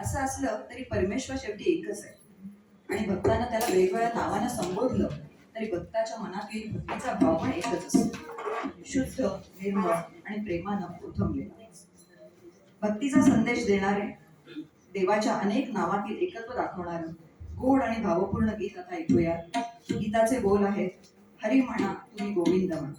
असं असलं तरी परमेश्वर शेवटी एकच आहे आणि भक्तांना त्याला वेगवेगळ्या नावानं संबोधलं तरी भक्ताच्या मनातील भक्तीचा भाव पण एकच असतो, शुद्ध, निर्मळ आणि प्रेमानं उथमलेला. भक्तीचा संदेश देणारे, देवाच्या अनेक नावातील एकत्व दाखवणारं गोड आणि भावपूर्ण गीत आता ऐकूया. गीताचे बोल आहेत, हरी म्हणा तुम्ही गोविंद म्हणा.